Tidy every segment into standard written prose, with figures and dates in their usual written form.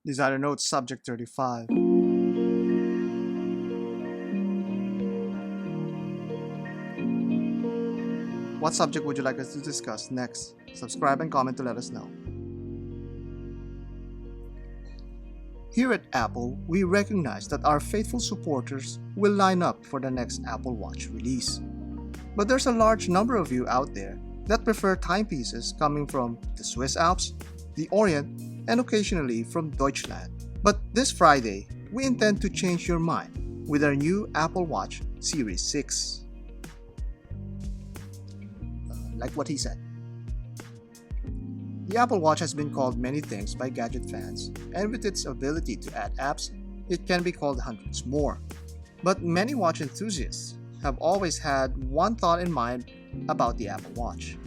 Designer notes subject 35. What subject would you like us to discuss next? Subscribe and comment to let us know. Here at Apple, we recognize that our faithful supporters will line up for the next Apple Watch release. But there's a large number of you out there that prefer timepieces coming from the Swiss Alps, the Orient, and occasionally from Deutschland. But this Friday, we intend to change your mind with our new Apple Watch Series 6. Like what he said. The Apple Watch has been called many things by gadget fans, and with its ability to add apps, it can be called hundreds more. But many watch enthusiasts have always had one thought in mind about the Apple Watch: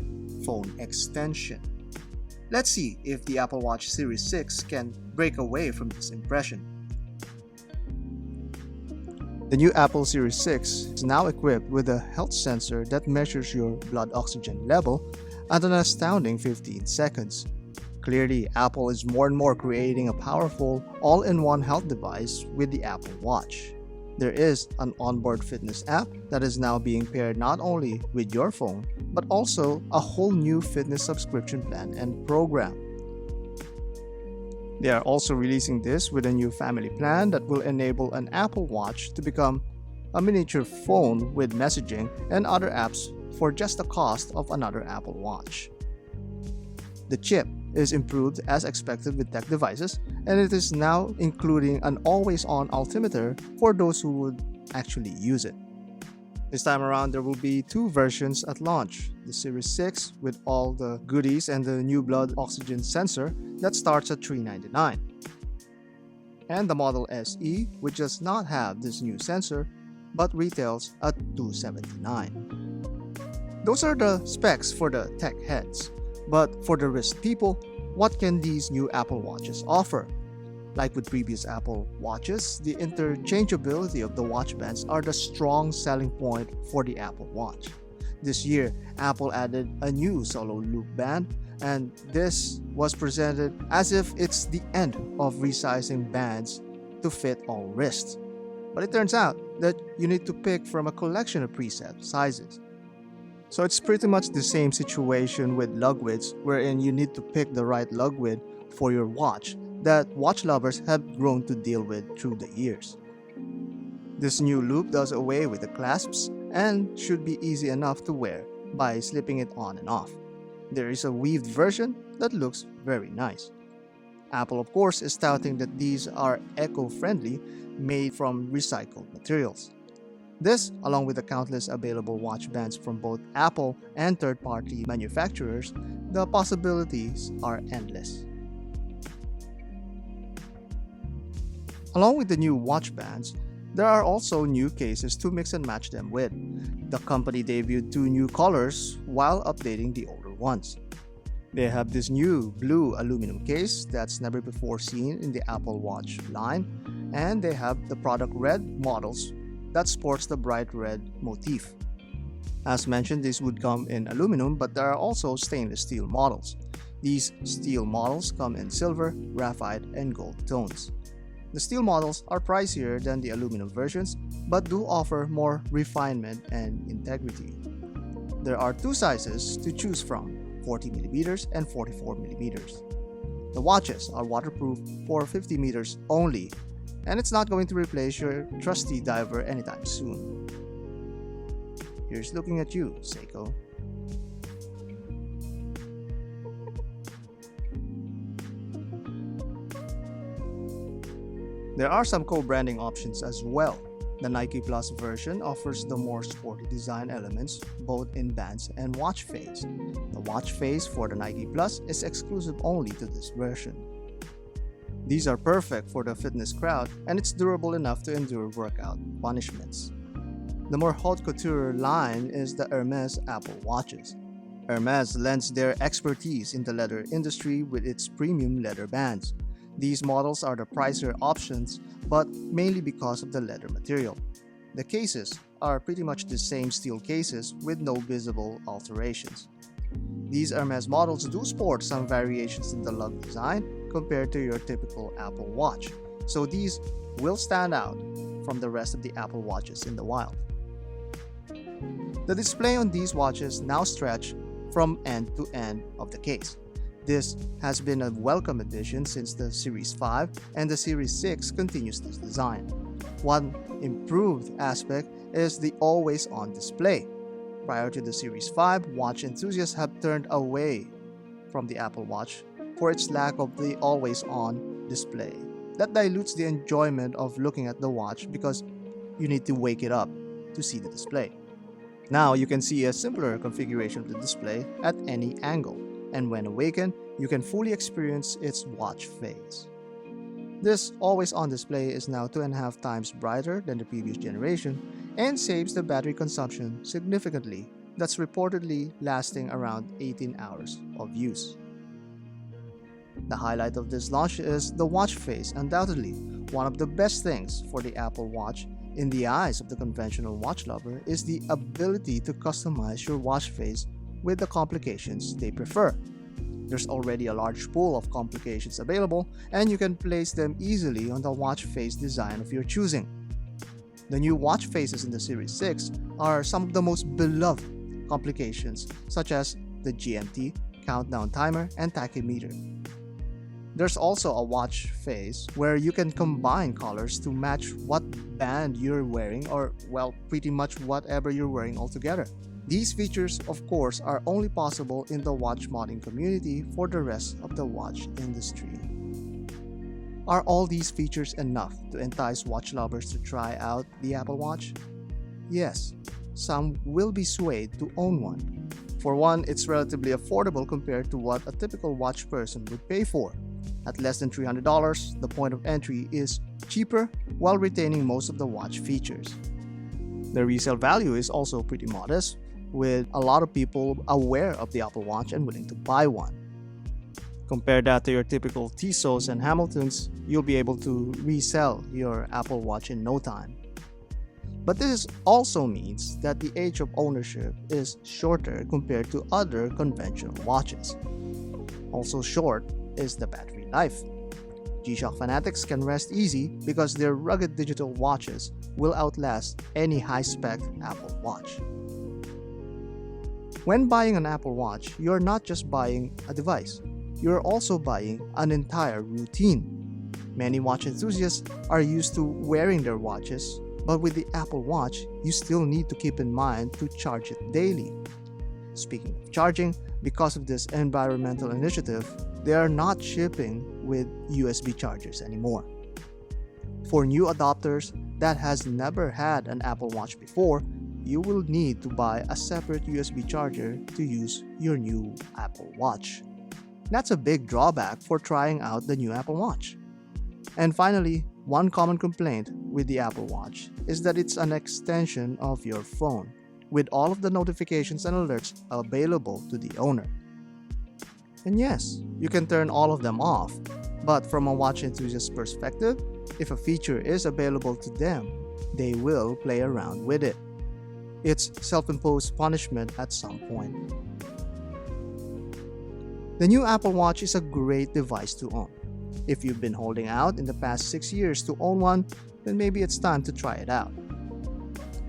phone extension. Let's see if the Apple Watch Series 6 can break away from this impression. The new Apple Series 6 is now equipped with a health sensor that measures your blood oxygen level at an astounding 15 seconds. Clearly, Apple is more and more creating a powerful all-in-one health device with the Apple Watch. There is an onboard fitness app that is now being paired not only with your phone, but also a whole new fitness subscription plan and program. They are also releasing this with a new family plan that will enable an Apple Watch to become a miniature phone with messaging and other apps for just the cost of another Apple Watch. The chip is improved as expected with tech devices, and it is now including an always-on altimeter for those who would actually use it. This time around, there will be two versions at launch: the Series 6 with all the goodies and the new blood oxygen sensor that starts at $399, and the Model SE, which does not have this new sensor but retails at $279. Those are the specs for the tech heads, but for the wrist people, what can these new Apple Watches offer? Like with previous Apple Watches, the interchangeability of the watch bands are the strong selling point for the Apple Watch. This year, Apple added a new solo loop band, and this was presented as if it's the end of resizing bands to fit all wrists. But it turns out that you need to pick from a collection of preset sizes. So it's pretty much the same situation with lug widths, wherein you need to pick the right lug width for your watch that watch lovers have grown to deal with through the years. This new loop does away with the clasps and should be easy enough to wear by slipping it on and off. There is a weaved version that looks very nice. Apple, of course, is touting that these are eco-friendly, made from recycled materials. This, along with the countless available watch bands from both Apple and third-party manufacturers, the possibilities are endless. Along with the new watch bands, there are also new cases to mix and match them with. The company debuted two new colors while updating the older ones. They have this new blue aluminum case that's never before seen in the Apple Watch line, and they have the product red models that sports the bright red motif. As mentioned, these would come in aluminum, but there are also stainless steel models. These steel models come in silver, graphite, and gold tones. The steel models are pricier than the aluminum versions, but do offer more refinement and integrity. There are two sizes to choose from: 40mm and 44mm. The watches are waterproof for 50 meters only, and it's not going to replace your trusty diver anytime soon. Here's looking at you, Seiko. There are some co-branding options as well. The Nike Plus version offers the more sporty design elements both in bands and watch face. The watch face for the Nike Plus is exclusive only to this version. These are perfect for the fitness crowd, and it's durable enough to endure workout punishments. The more haute couture line is the Hermes Apple Watches. Hermes lends their expertise in the leather industry with its premium leather bands. These models are the pricier options, but mainly because of the leather material. The cases are pretty much the same steel cases with no visible alterations. These Hermes models do sport some variations in the lug design, compared to your typical Apple Watch, so these will stand out from the rest of the Apple Watches in the wild. The display on these watches now stretch from end to end of the case. This has been a welcome addition since the Series 5, and the Series 6 continues this design. One improved aspect is the always-on display. Prior to the Series 5, watch enthusiasts have turned away from the Apple Watch for its lack of the always-on display. That dilutes the enjoyment of looking at the watch because you need to wake it up to see the display. Now you can see a simpler configuration of the display at any angle, and when awakened, you can fully experience its watch face. This always-on display is now 2.5 times brighter than the previous generation and saves the battery consumption significantly. That's reportedly lasting around 18 hours of use. The highlight of this launch is the watch face. Undoubtedly, one of the best things for the Apple Watch in the eyes of the conventional watch lover is the ability to customize your watch face with the complications they prefer. There's already a large pool of complications available, and you can place them easily on the watch face design of your choosing. The new watch faces in the Series 6 are some of the most beloved complications, such as the GMT, countdown timer, and tachymeter. There's also a watch face where you can combine colors to match what band you're wearing, or, well, pretty much whatever you're wearing altogether. These features, of course, are only possible in the watch modding community for the rest of the watch industry. Are all these features enough to entice watch lovers to try out the Apple Watch? Yes, some will be swayed to own one. For one, it's relatively affordable compared to what a typical watch person would pay for. At less than $300, the point of entry is cheaper while retaining most of the watch features. The resale value is also pretty modest, with a lot of people aware of the Apple Watch and willing to buy one. Compare that to your typical Tissot's and Hamilton's, you'll be able to resell your Apple Watch in no time. But this also means that the age of ownership is shorter compared to other conventional watches. Also short is the battery life. G-Shock fanatics can rest easy because their rugged digital watches will outlast any high-spec Apple Watch. When buying an Apple Watch, you're not just buying a device, you're also buying an entire routine. Many watch enthusiasts are used to wearing their watches, but with the Apple Watch, you still need to keep in mind to charge it daily. Speaking of charging, because of this environmental initiative, they are not shipping with USB chargers anymore. For new adopters that has never had an Apple Watch before, you will need to buy a separate USB charger to use your new Apple Watch. That's a big drawback for trying out the new Apple Watch. And finally, one common complaint with the Apple Watch is that it's an extension of your phone, with all of the notifications and alerts available to the owner. And yes, you can turn all of them off, but from a watch enthusiast's perspective, if a feature is available to them, they will play around with it. It's self-imposed punishment at some point. The new Apple Watch is a great device to own. If you've been holding out in the past 6 years to own one, then maybe it's time to try it out.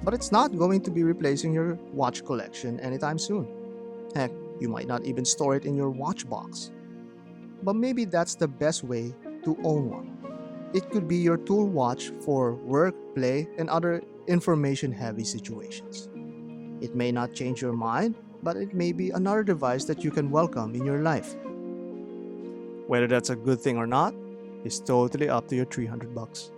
But it's not going to be replacing your watch collection anytime soon. Heck, you might not even store it in your watch box. But maybe that's the best way to own one. It could be your tool watch for work, play, and other information-heavy situations. It may not change your mind, but it may be another device that you can welcome in your life. Whether that's a good thing or not is totally up to your $300.